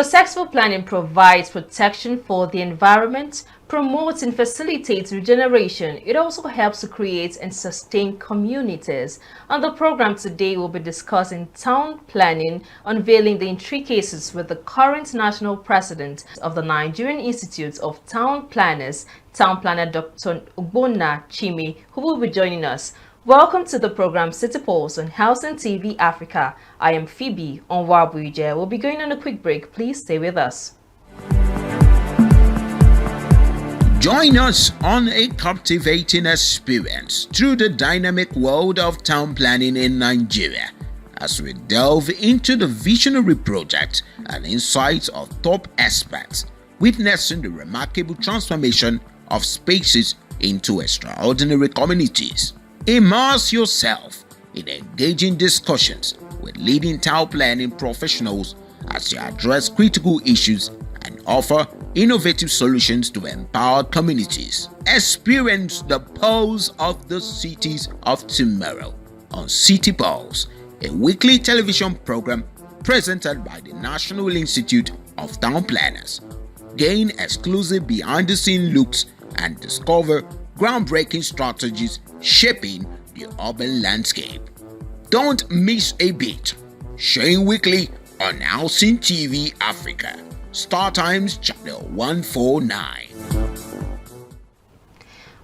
Successful planning provides protection for the environment, promotes and facilitates regeneration. It also helps to create and sustain communities. On the program today, we'll be discussing town planning, unveiling the intricacies with the current national president of the Nigerian Institute of Town Planners, Town Planner Dr. Ogbonna Chime, who will be joining us. Welcome to the program City Pulse on Housing TV Africa. I am Phoebe Onwabuije. We'll be going on a quick break. Please stay with us. Join us on a captivating experience through the dynamic world of town planning in Nigeria as we delve into the visionary project and insights of top experts, witnessing the remarkable transformation of spaces into extraordinary communities. Immerse yourself in engaging discussions with leading town planning professionals as they address critical issues and offer innovative solutions to empower communities. Experience the pulse of the cities of tomorrow on City Pulse, a weekly television program presented by the National Institute of Town Planners. Gain exclusive behind-the-scenes looks and discover groundbreaking strategies shaping the urban landscape. Don't miss a beat. Showing weekly on Housing TV Africa. Star Times Channel 149.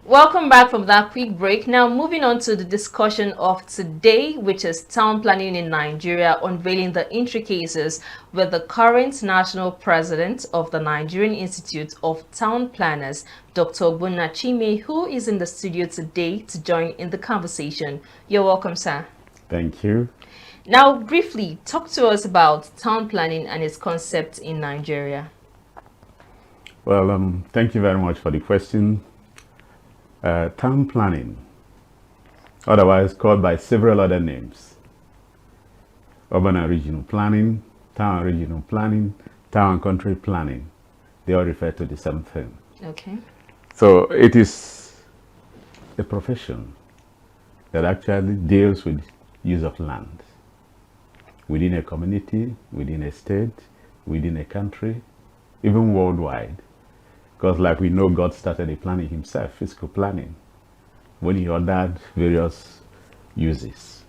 Welcome back from that quick break. Now moving on to the discussion of today, which is town planning in Nigeria, unveiling the intricacies with the current national president of the Nigerian Institute of Town Planners, Dr. Ogbonna Chime, who is in the studio today to join in the conversation. You're welcome, sir. Thank you. Now, briefly, talk to us about town planning and its concept in Nigeria. Well, thank you very much for the question. Town planning, otherwise called by several other names: urban and regional planning, town and regional planning, town and country planning. They all refer to the same thing. Okay. So it is a profession that actually deals with use of land within a community, within a state, within a country, even worldwide. Because like we know, God started the planning himself, physical planning, when he ordered various uses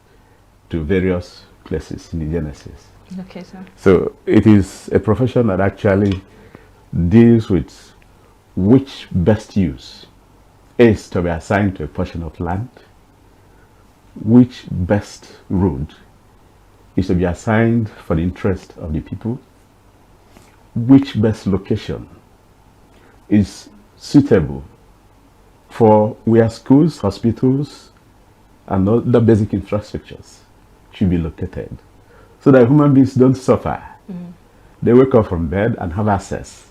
to various places in the Genesis. Okay, sir. So it is a profession that actually deals with which best use is to be assigned to a portion of land, which best road is to be assigned for the interest of the people, which best location is suitable for where schools, hospitals, and other basic infrastructures should be located, so that human beings don't suffer. They wake up from bed and have access,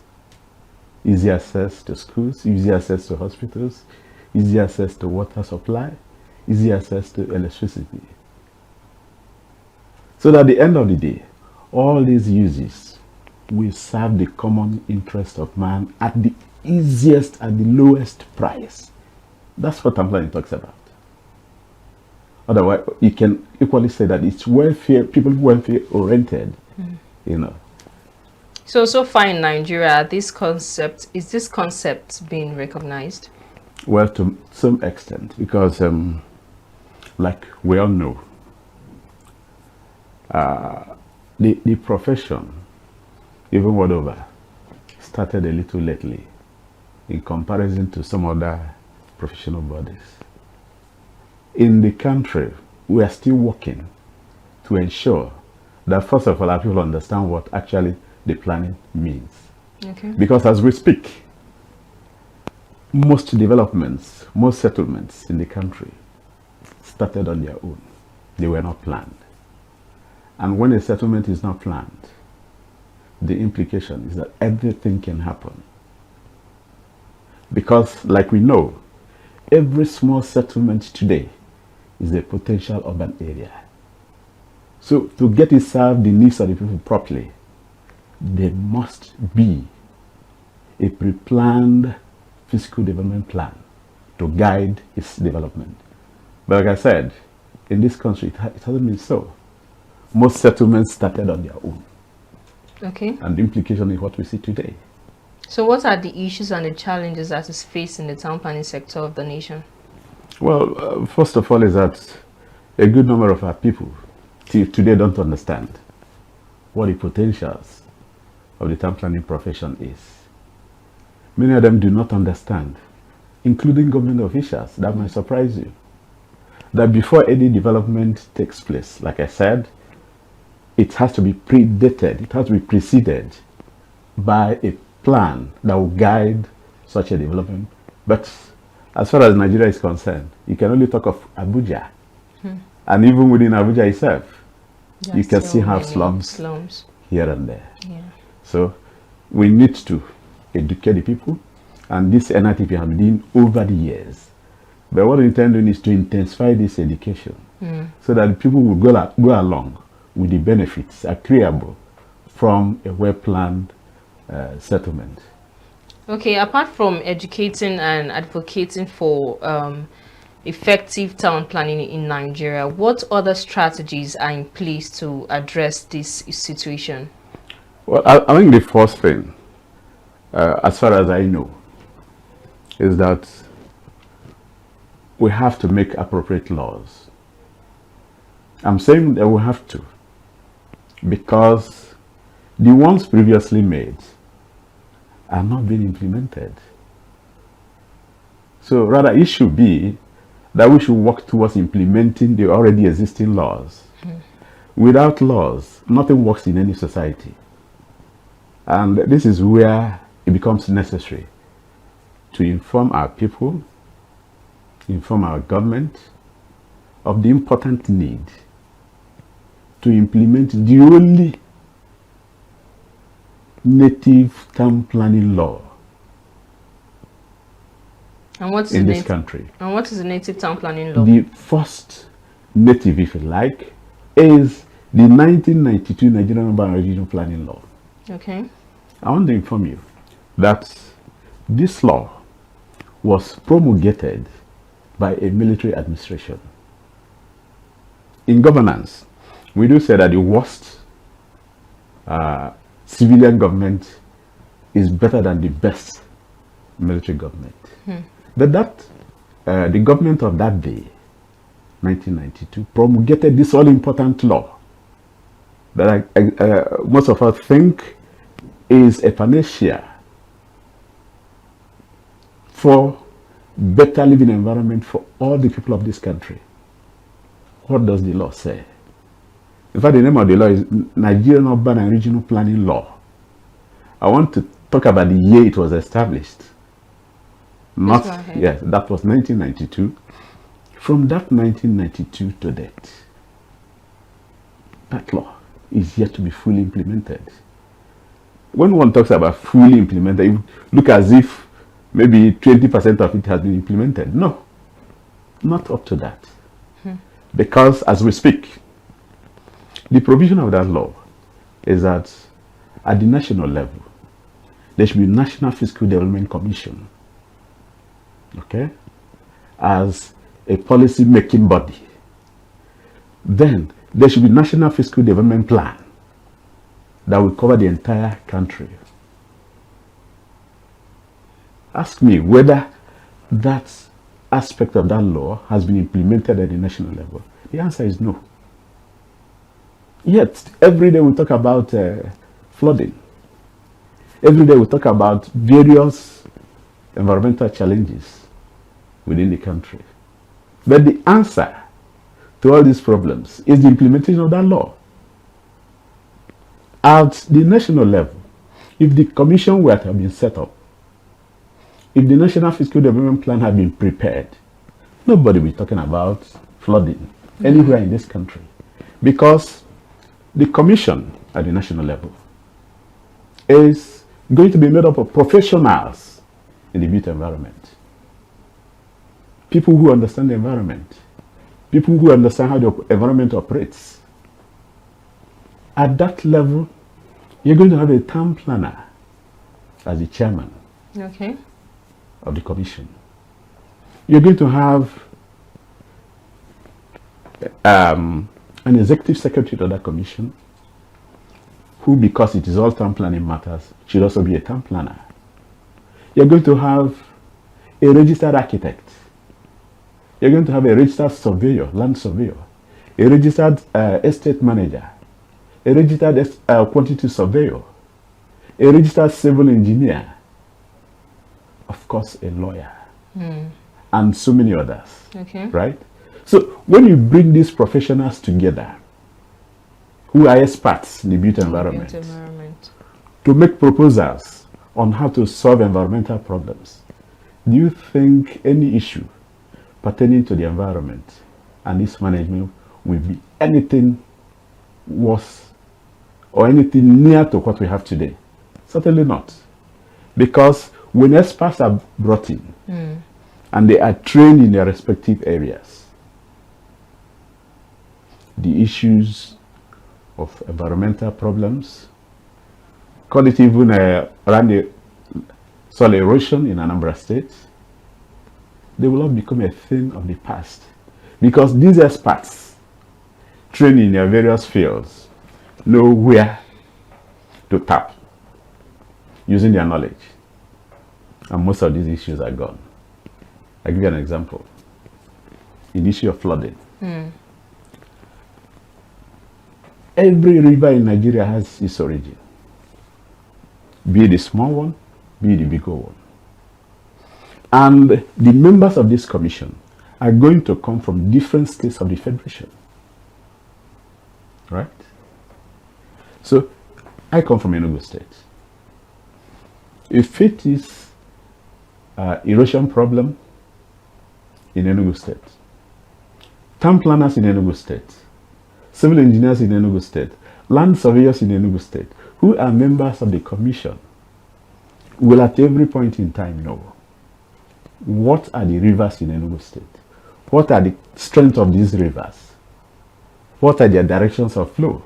easy access to schools, easy access to hospitals, easy access to water supply, easy access to electricity. So that at the end of the day, all these uses will serve the common interest of man at the easiest, at the lowest price. That's what town planning talks about. Otherwise, you can equally say that it's welfare, people welfare oriented, you know. So far in Nigeria, is this concept being recognized? Well, to some extent, because like we all know, the profession, even world over, started a little lately in comparison to some other professional bodies. In the country, we are still working to ensure that first of all, our people understand what actually the planning means. Okay. Because as we speak, most developments, most settlements in the country started on their own. They were not planned. And when a settlement is not planned, the implication is that everything can happen. Because like we know, every small settlement today is a potential urban area. So to get it serve the needs of the people properly, there must be a pre-planned physical development plan to guide its development. But like I said, in this country, it hasn't been so. Most settlements started on their own. Okay. And the implication is what we see today. So what are the issues and the challenges that is facing the town planning sector of the nation? Well, first of all is that a good number of our people till today don't understand what the potentials of the town planning profession is. Many of them do not understand, including government officials. That might surprise you. That before any development takes place, like I said, it has to be predated, it has to be preceded by a plan that will guide such a development. But as far as Nigeria is concerned, you can only talk of Abuja. And even within Abuja itself, you can still have slums here and there. Yeah. So we need to educate the people, and this NITP has been doing over the years. But what we intend doing is to intensify this education so that the people will go along with the benefits accruable from a well-planned settlement. Okay, apart from educating and advocating for effective town planning in Nigeria, what other strategies are in place to address this situation? Well, I think the first thing, as far as I know, is that we have to make appropriate laws. I'm saying that we have to, because the ones previously made are not being implemented. So rather it should be that we should work towards implementing the already existing laws. Without laws, nothing works in any society. And this is where it becomes necessary to inform our people, inform our government of the important need to implement the only native town planning law in this country. And what is the native town planning law? The first native, if you like, is the 1992 Nigerian Urban and Regional Planning Law. Okay. I want to inform you that this law was promulgated by a military administration. In governance, we do say that the worst civilian government is better than the best military government. But that the government of that day, 1992, promulgated this all-important law that most of us think is a panacea for better living environment for all the people of this country. What does the law say? In fact, the name of the law is Nigerian Urban and Regional Planning Law. I want to talk about the year it was established. Not, yes, that was 1992. From that 1992 to date, that law is yet to be fully implemented. When one talks about fully implemented, you look as if maybe 20% of it has been implemented. No, not up to that. Because as we speak, the provision of that law is that at the national level, there should be National Fiscal Development Commission, okay, as a policy making body. Then there should be National Fiscal Development Plan that will cover the entire country. Ask me whether that aspect of that law has been implemented at the national level. The answer is no. Yet, every day we talk about flooding. Every day we talk about various environmental challenges within the country. But the answer to all these problems is the implementation of that law. At the national level, if the commission were to have been set up, if the National Fiscal Development Plan had been prepared, nobody will be talking about flooding anywhere in this country. Because the commission at the national level is going to be made up of professionals in the built environment. People who understand the environment. People who understand how the environment operates. At that level, you're going to have a town planner as the chairman. Okay. Of the commission. You're going to have an executive secretary to that commission who, because it is all town planning matters, should also be a town planner. You're going to have a registered architect. You're going to have a registered surveyor, land surveyor, a registered estate manager, a registered quantity surveyor, a registered civil engineer, of course, a lawyer, and so many others. Okay. Right? So when you bring these professionals together, who are experts in the built environment, to make proposals on how to solve environmental problems, do you think any issue pertaining to the environment and its management will be anything worse or anything near to what we have today? Certainly not. Because when experts are brought in and they are trained in their respective areas, the issues of environmental problems, call it even around the soil erosion in Anambra State, they will not become a thing of the past. Because these experts, trained in their various fields, know where to tap using their knowledge. And most of these issues are gone. I'll give you an example. In the issue of flooding. Every river in Nigeria has its origin. Be it the small one, be it the bigger one. And the members of this commission are going to come from different states of the Federation. Right? So, I come from Enugu State. If it is erosion problem in Enugu State, town planners in Enugu State, civil engineers in Enugu State, land surveyors in Enugu State, who are members of the commission, will at every point in time know what are the rivers in Enugu State, what are the strength of these rivers, what are their directions of flow.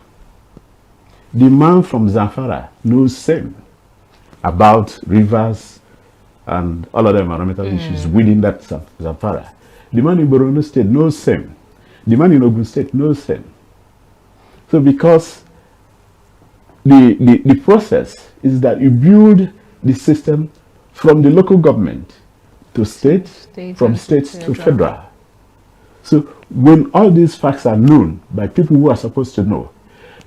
The man from Zamfara knows same about rivers and all other environmental issues within that Zamfara. The man in Borno State knows same. The man in Ogun State knows same. So because the process is that you build the system from the local government to state from states to federal. So when all these facts are known by people who are supposed to know,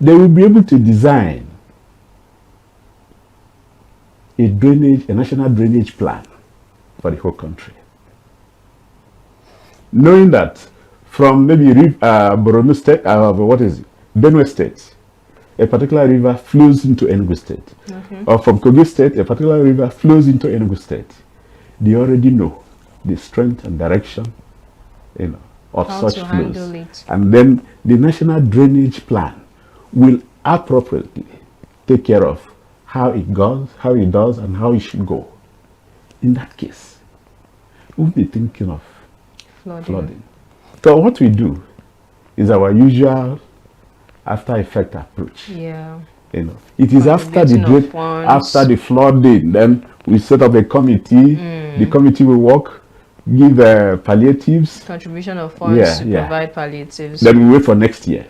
they will be able to design a national drainage plan for the whole country. Knowing that from maybe Borno State, Benue State, a particular river flows into Enugu State. Or from Kogi State, a particular river flows into Enugu State. They already know the strength and direction, of how such to flows. handle it. And then the national drainage plan will appropriately take care of how it goes, how it does, and how it should go. In that case, we'll be thinking of flooding. So what we do is our usual after effect approach. Yeah. It is after the flooding, then we set up a committee. The committee will work, give palliatives, contribution of funds to provide palliatives. Then we wait for next year.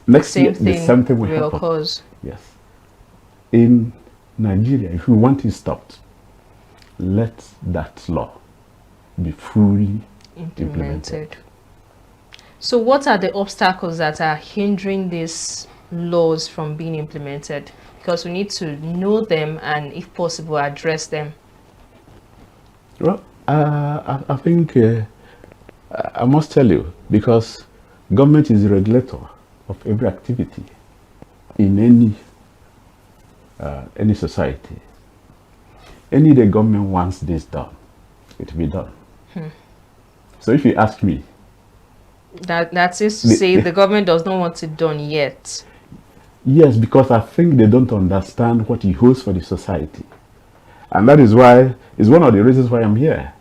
Next year, the the same thing will will happen. cause. Yes. In Nigeria, if we want it stopped, let that law be fully implemented. So what are the obstacles that are hindering these laws from being implemented? Because we need to know them and, if possible, address them. Well, I think I must tell you, because government is the regulator of every activity in any society. Any day government wants this done, it will be done. So if you ask me, that is to say the government does not want it done yet. Yes, because I think they don't understand what it holds for the society. And that is why, is one of the reasons why I'm here,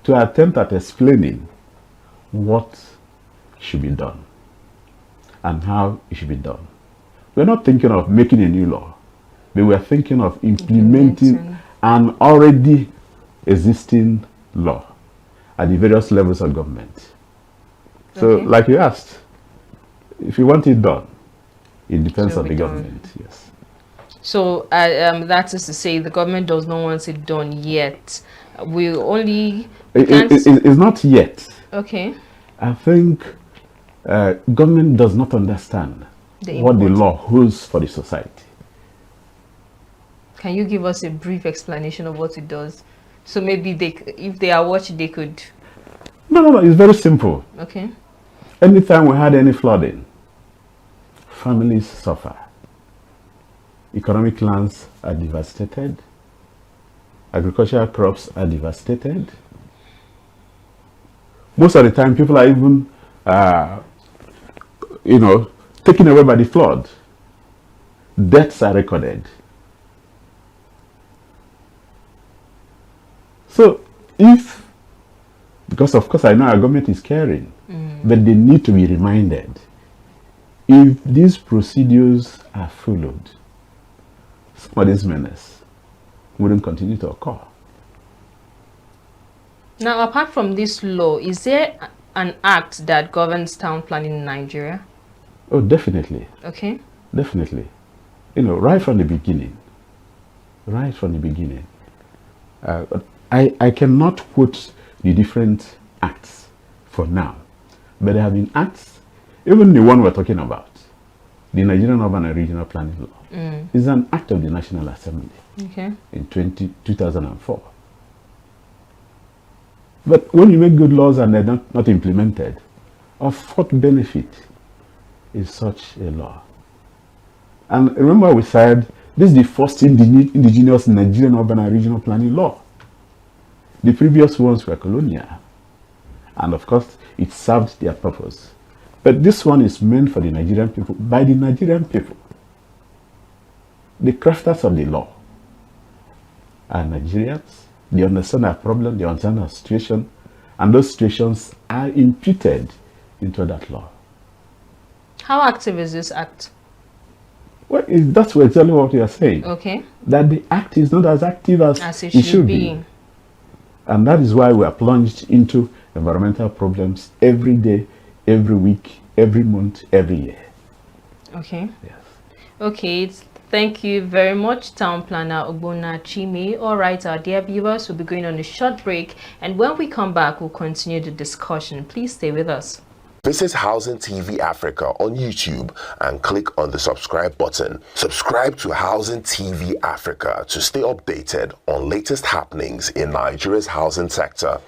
to attempt at explaining what should be done and how it should be done. We're not thinking of making a new law, but we're thinking of implementing an already existing law at the various levels of government. So, like you asked, if you want it done, it depends on the government. Yes. So that is to say the government does not want it done yet. We only It's not yet. Okay. I think government does not understand what the law holds for the society. Can you give us a brief explanation of what it does? So maybe if they are watching, they could. No, it's very simple. Okay. Anytime we had any flooding, families suffer. Economic lands are devastated. Agricultural crops are devastated. Most of the time, people are even, taken away by the flood. Deaths are recorded. So, because of course I know our government is caring, but they need to be reminded, if these procedures are followed, some of these menace wouldn't continue to occur. Now, apart from this law, is there an act that governs town planning in Nigeria? Oh, definitely. Okay. Definitely. Right from the beginning. I cannot quote the different acts for now, but there have been acts, even the one we're talking about, the Nigerian Urban and Regional Planning Law, is an act of the National Assembly in 2004. But when you make good laws and they're not implemented, of what benefit is such a law? And remember we said, this is the first indigenous Nigerian Urban and Regional Planning Law. The previous ones were colonial. And of course, it served their purpose. But this one is meant for the Nigerian people, by the Nigerian people. The crafters of the law are Nigerians. They understand our problem, they understand our situation, and those situations are imputed into that law. How active is this act? Well, that's exactly what you are saying. Okay. That the act is not as active as it should be. And that is why we are plunged into environmental problems every day, every week, every month, every year. Okay. Yes. Okay. Thank you very much, Town Planner Ogbonna Chime. All right, our dear viewers, we'll be going on a short break. And when we come back, we'll continue the discussion. Please stay with us. Visit Housing TV Africa on YouTube and click on the subscribe button. Subscribe to Housing TV Africa to stay updated on latest happenings in Nigeria's housing sector.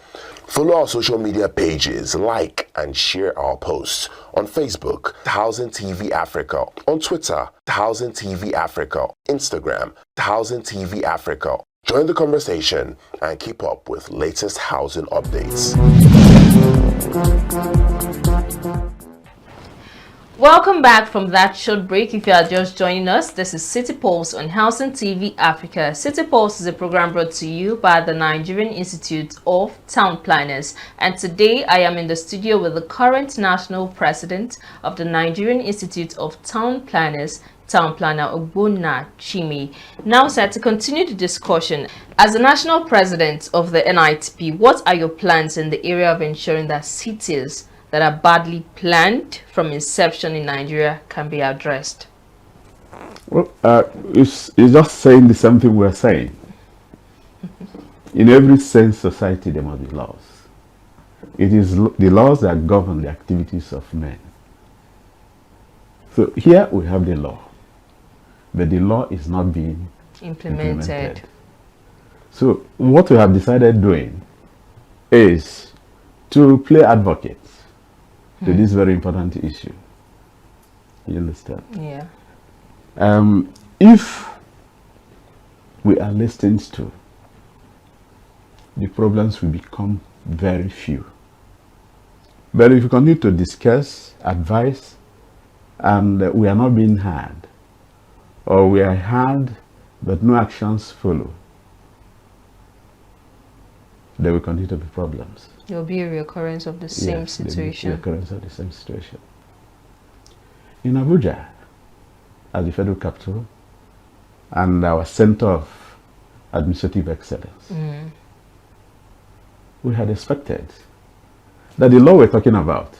Follow our social media pages, like and share our posts on Facebook, Housing TV Africa, on Twitter, Housing TV Africa, Instagram, Housing TV Africa. Join the conversation and keep up with latest housing updates. Welcome back from that short break. If you are just joining us, this is City Pulse on Housing TV Africa. City Pulse is a program brought to you by the Nigerian Institute of Town Planners. And today I am in the studio with the current national president of the Nigerian Institute of Town Planners, Town Planner Ogbonna Chime. Now, sir, to continue the discussion, as the national president of the NITP, what are your plans in the area of ensuring that cities that are badly planned from inception in Nigeria can be addressed? Well, it's just saying the same thing we're saying. In every sense society, there must be laws. It is the laws that govern the activities of men. So here we have the law, but the law is not being implemented. So what we have decided doing is to play advocate to this very important issue. You understand? Yeah. If we are listened to, the problems will become very few. But if we continue to discuss, advise, and we are not being heard, or we are heard but no actions follow, there will continue to be problems. There will be a reoccurrence of the same situation. Yes, reoccurrence of the same situation. In Abuja, as the federal capital and our center of administrative excellence, we had expected that the law we're talking about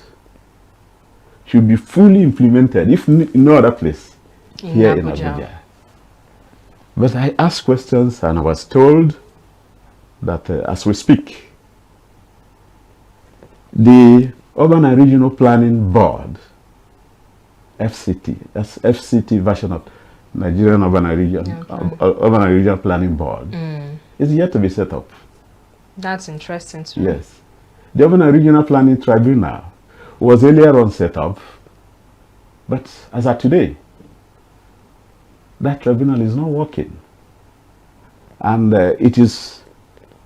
should be fully implemented, if in no other place, here in Abuja. But I asked questions and I was told that as we speak, the Urban and Regional Planning Board, FCT, that's FCT version of Nigerian Urban and Regional Planning Board, is yet to be set up. That's interesting too. Yes. The Urban and Regional Planning Tribunal was earlier on set up, but as of today, that tribunal is not working. And it is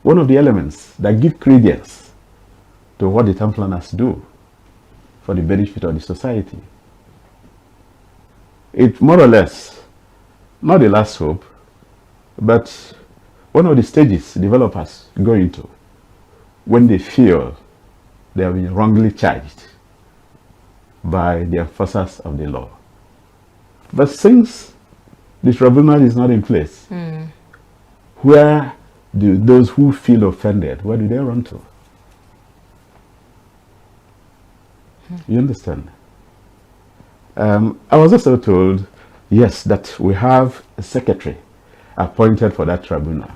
one of the elements that give credence to what the town planners do for the benefit of the society. It more or less, not the last hope, but one of the stages developers go into when they feel they have been wrongly charged by the enforcers of the law. But since the tribunal is not in place, where do those who feel offended, where do they run to? You understand? I was also told, yes, that we have a secretary appointed for that tribunal.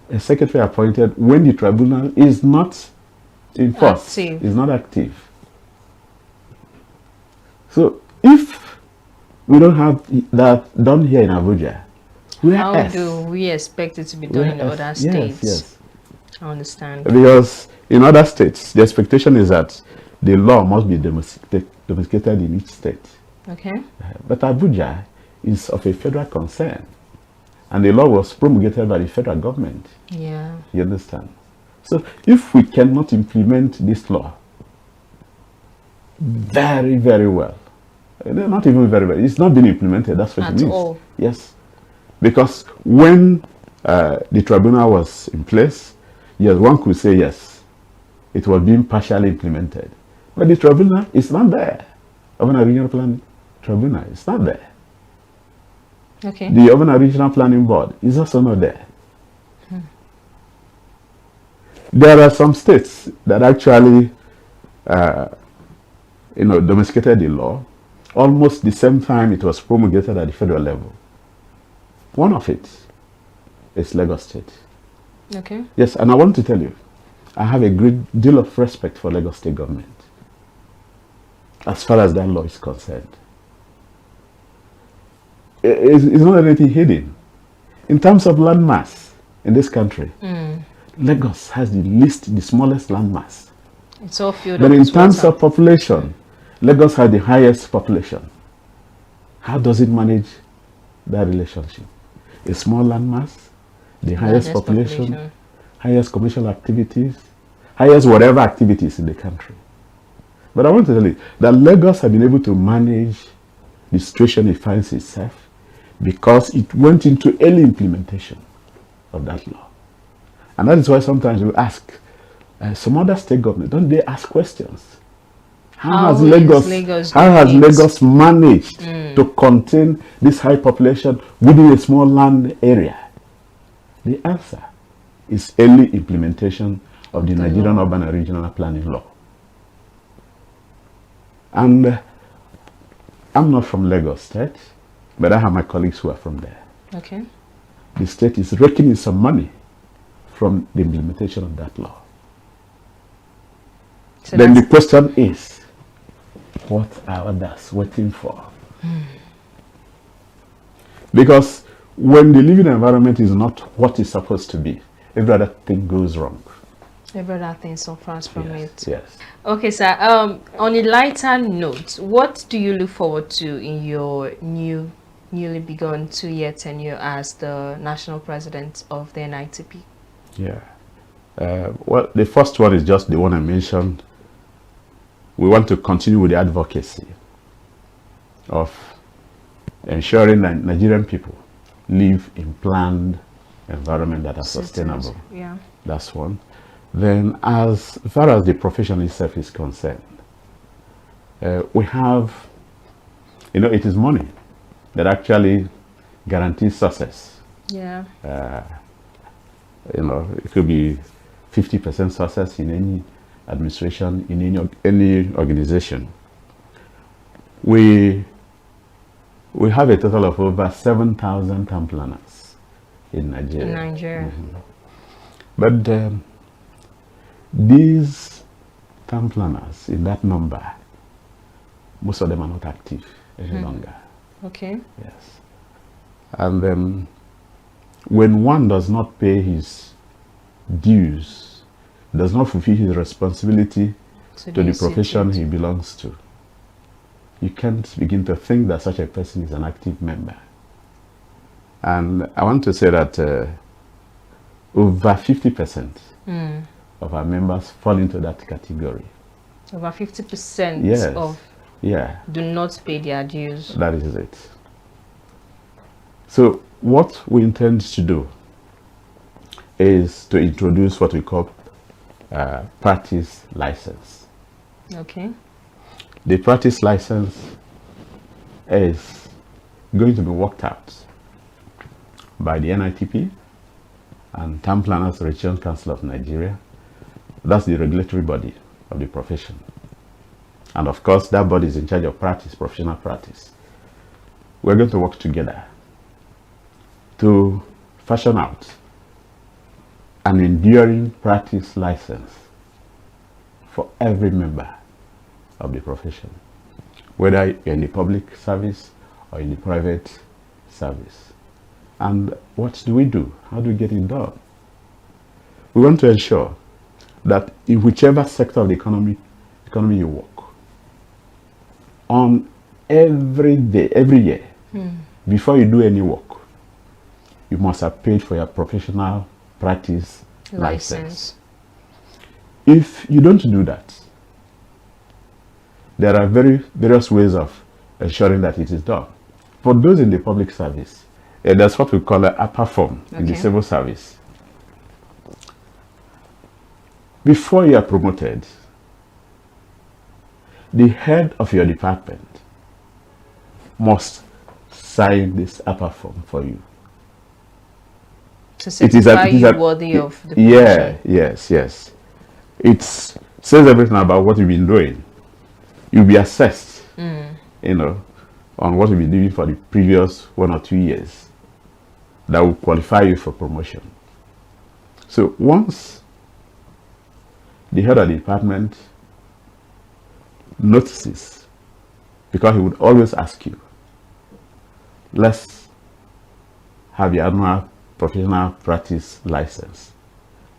A secretary appointed when the tribunal is not in force, is not active. So if we don't have that done here in Abuja, how do we expect it to be done in other states? Yes. I understand. Because in other states, the expectation is that the law must be domesticated in each state. Okay. But Abuja is of a federal concern, and the law was promulgated by the federal government. Yeah. You understand? So if we cannot implement this law very, very well, not even very well, it's not been implemented, that's what it means. At all. Yes. Because when the tribunal was in place, yes, one could say yes, it was being partially implemented. But the tribunal is not there. Urban and Regional Planning Tribunal is not there. Okay. The Urban and Regional Planning Board is also not there. There are some states that actually, domesticated the law almost the same time it was promulgated at the federal level. One of it is Lagos State. Okay. Yes, and I want to tell you, I have a great deal of respect for Lagos State government as far as that law is concerned. It's not anything hidden. In terms of land mass in this country, Lagos has the smallest land mass. It's all filled But up in with terms water. of population, Lagos has the highest population. How does it manage that relationship? A small land mass, the highest population, highest commercial activities, highest whatever activities in the country. But I want to tell you that Lagos has been able to manage the situation it finds itself because it went into early implementation of that law. And that is why sometimes we ask, some other state government, don't they ask questions? How has Lagos managed to contain this high population within a small land area? The answer is early implementation of the Nigerian Urban and Regional Planning Law. And I'm not from Lagos State, but I have my colleagues who are from there. Okay. The state is raking in some money from the implementation of that law. So then the question is, what are others waiting for? Because when the living environment is not what it's supposed to be, every other thing goes wrong. Every other thing suffers from it. Yes. Okay, sir. On a lighter note, what do you look forward to in your newly begun 2-year tenure as the national president of the NITP? Yeah. Well, the first one is just the one I mentioned. We want to continue with the advocacy of ensuring that Nigerian people live in planned environment that are sustainable. Yeah. That's one. Then as far as the profession itself is concerned, we have, it is money that actually guarantees success. Yeah. It could be 50% success in any administration, in any organization. We We have a total of over 7,000 town planners in Nigeria. In Nigeria. But these town planners, in that number, most of them are not active any longer. Okay. Yes. And when one does not pay his dues, does not fulfill his responsibility to the profession he belongs to, you can't begin to think that such a person is an active member. And I want to say that over 50% of our members fall into that category. Over 50% Yes. of do not pay their dues. That is it. So what we intend to do is to introduce what we call practice license. Okay. The practice license is going to be worked out by the NITP and Town Planners Regional Council of Nigeria. That's the regulatory body of the profession. And of course, that body is in charge of practice, professional practice. We're going to work together to fashion out an enduring practice license for every member of the profession, whether you're in the public service or in the private service. And what do we do? How do we get it done? We want to ensure that in whichever sector of the economy you work, on every day, every year, before you do any work, you must have paid for your professional practice license. If you don't do that, there are various ways of ensuring that it is done. For those in the public service, that's what we call an upper form in the civil service. Before you are promoted, the head of your department must sign this upper form for you. To certify you worthy of the promotion. Yes. It says everything about what you've been doing. You'll be assessed, on what you've been doing for the previous 1 or 2 years. That will qualify you for promotion. So once the head of the department notices, because he would always ask you, let's have your annual professional practice license.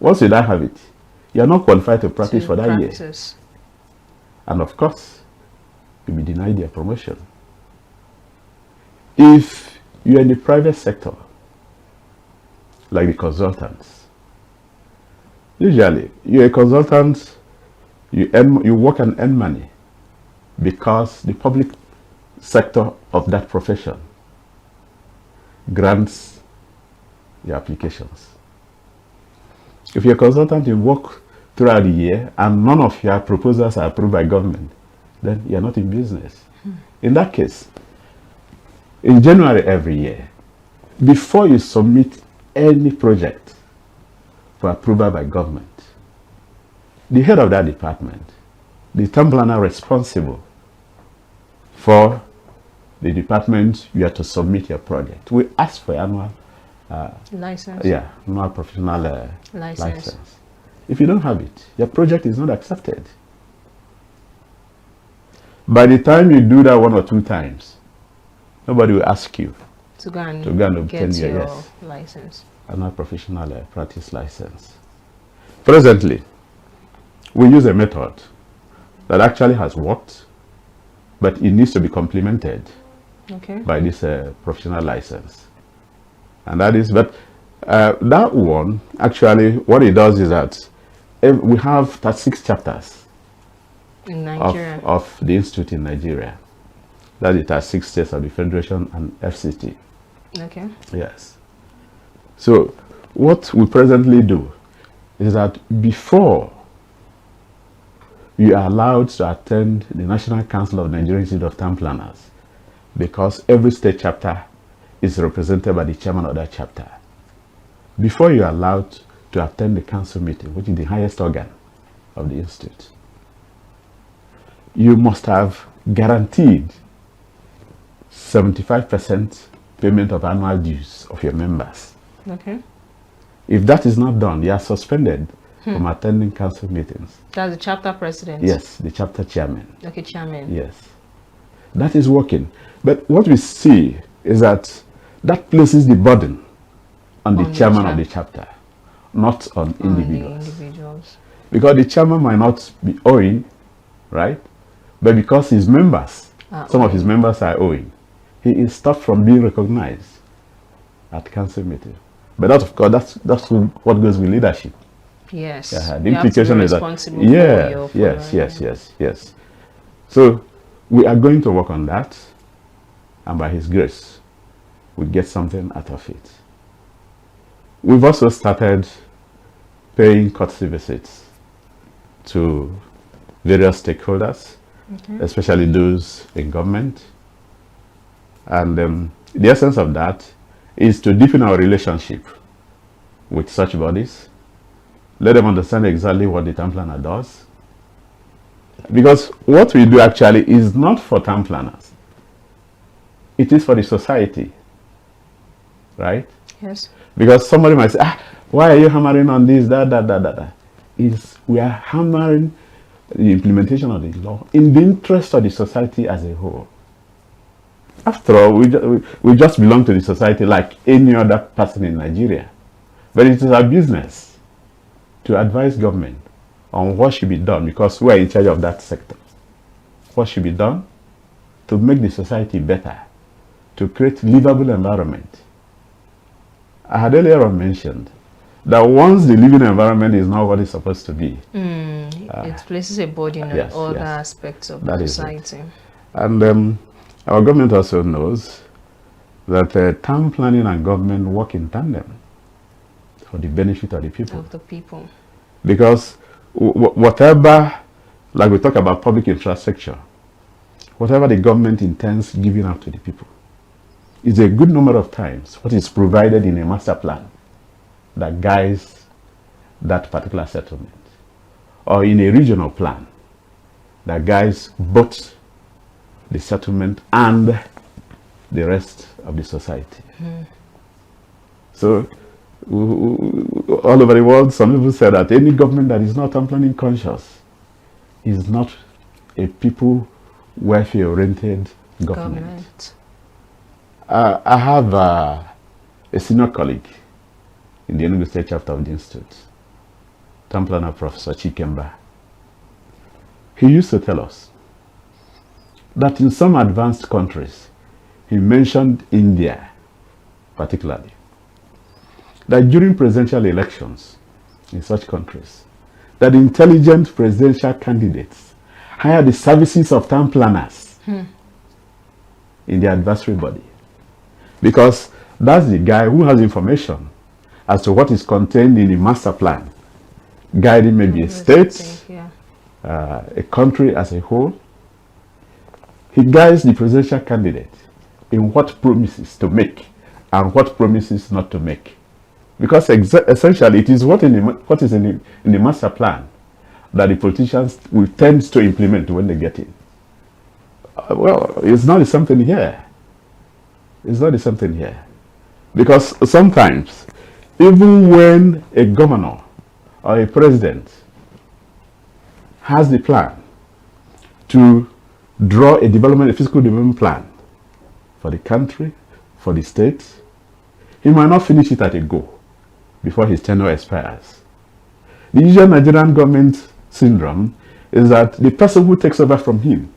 Once you don't have it, you are not qualified to practice for that year. And of course, you'll be denied your promotion. If you're in the private sector, like the consultants, usually you're a consultant, you work and earn money because the public sector of that profession grants your applications. If you're a consultant, you work throughout the year and none of your proposals are approved by government, then you're not in business. In that case, in January every year, before you submit any project for approval by government, the head of that department, the town planner responsible for the department you are to submit your project, we ask for annual license. Annual professional license. If you don't have it, your project is not accepted. By the time you do that 1 or 2 times, nobody will ask you to go and obtain your license. Annual professional practice license. Presently, we use a method that actually has worked, but it needs to be complemented by this professional license. And that is, but that one, actually, what it does is that we have 36 chapters in Nigeria of the institute in Nigeria. That it has 6 states of the Federation and FCT. Okay. Yes. So what we presently do is that before you are allowed to attend the National Council of Nigerian Institute of Town Planners, because every state chapter is represented by the chairman of that chapter. Before you are allowed to attend the council meeting, which is the highest organ of the institute, you must have guaranteed 75% payment of annual dues of your members. Okay. If that is not done, you are suspended from attending council meetings. That's the chapter president? Yes, the chapter chairman. Okay, chairman. Yes. That is working. But what we see is that that places the burden on the chairman of the chapter, not on individuals. Because the chairman might not be owing, right? But because his members, some of his members are owing, he is stopped from being recognized at council meeting. But that, of course, that's what goes with leadership. Yes. The implication is that, yes. So we are going to work on that, and by his grace, we get something out of it. We've also started paying courtesy visits to various stakeholders, especially those in government. And the essence of that is to deepen our relationship with such bodies, let them understand exactly what the town planner does. Because what we do actually is not for town planners. It is for the society, right? Yes. Because somebody might say, why are you hammering on this, that? We are hammering the implementation of the law in the interest of the society as a whole. After all, we just belong to the society like any other person in Nigeria. But it is our business to advise government on what should be done, because we are in charge of that sector. What should be done to make the society better, to create livable environment. I had earlier on mentioned that once the living environment is not what it's supposed to be, it places a burden on other aspects of the society. And our government also knows that town planning and government work in tandem for the benefit of the people. Because whatever, like we talk about public infrastructure, whatever the government intends giving out to the people, is a good number of times what is provided in a master plan that guides that particular settlement, or in a regional plan that guides both the settlement and the rest of the society. So all over the world, some people say that any government that is not town planning conscious is not a people welfare oriented government. I have a senior colleague in the Enugu State chapter of the Institute, town planner Professor Chikemba. He used to tell us that in some advanced countries, he mentioned India particularly, that during presidential elections in such countries, that intelligent presidential candidates hire the services of town planners in the adversary body. Because that's the guy who has information as to what is contained in the master plan, guiding maybe a state, a country as a whole. He guides the presidential candidate in what promises to make and what promises not to make. Because essentially it is what is in the master plan that the politicians will tend to implement when they get in. Well, it's not the same thing here. It's not the same thing here. Because sometimes, even when a governor or a president has the plan to draw a physical development plan for the country, for the state, he might not finish it at a go before his tenure expires. The usual Nigerian government syndrome is that the person who takes over from him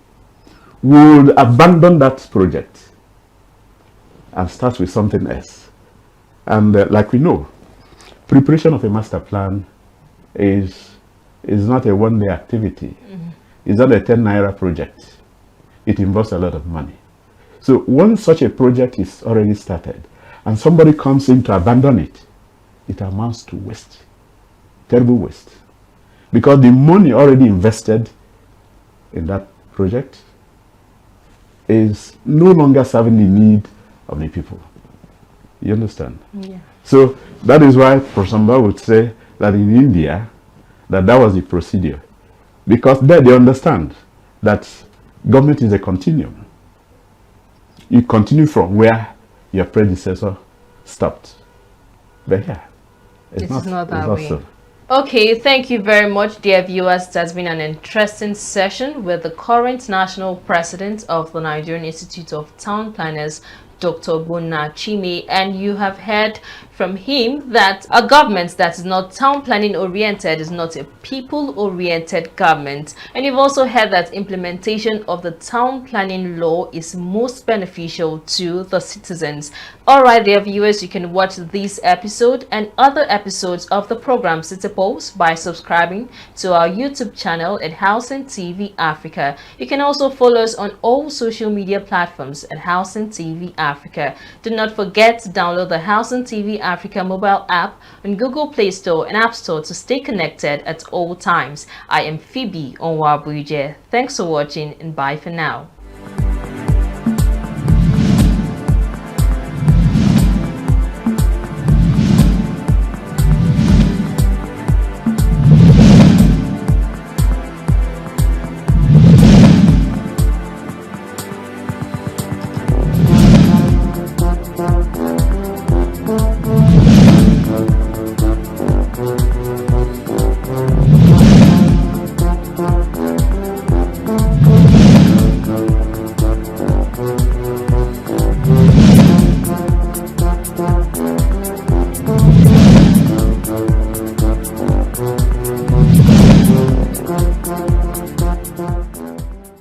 would abandon that project and start with something else. And like we know, preparation of a master plan is not a one-day activity. It's not a 10 naira project. It involves a lot of money. So once such a project is already started and somebody comes in to abandon it, it amounts to waste, terrible waste. Because the money already invested in that project is no longer serving the need of the people. You understand? Yeah. So that is why Professor Mba would say that in India, that was the procedure. Because there they understand that government is a continuum. you continue from where your predecessor stopped. But yeah, It's not that it's not way. so. Okay, thank you very much, dear viewers. It has been an interesting session with the current national president of the Nigerian Institute of Town Planners, Dr. Ogbonna Chime, and you have heard from him that a government that is not town planning oriented is not a people oriented government. And you've also heard that implementation of the town planning law is most beneficial to the citizens. Alright, dear viewers, you can watch this episode and other episodes of the program City Pulse by subscribing to our YouTube channel at Housing TV Africa. You can also follow us on all social media platforms at Housing TV Africa. Do not forget to download the Housing TV Africa mobile app on Google Play Store and App Store to stay connected at all times. I am Phoebe Onwabuje. Thanks for watching and bye for now.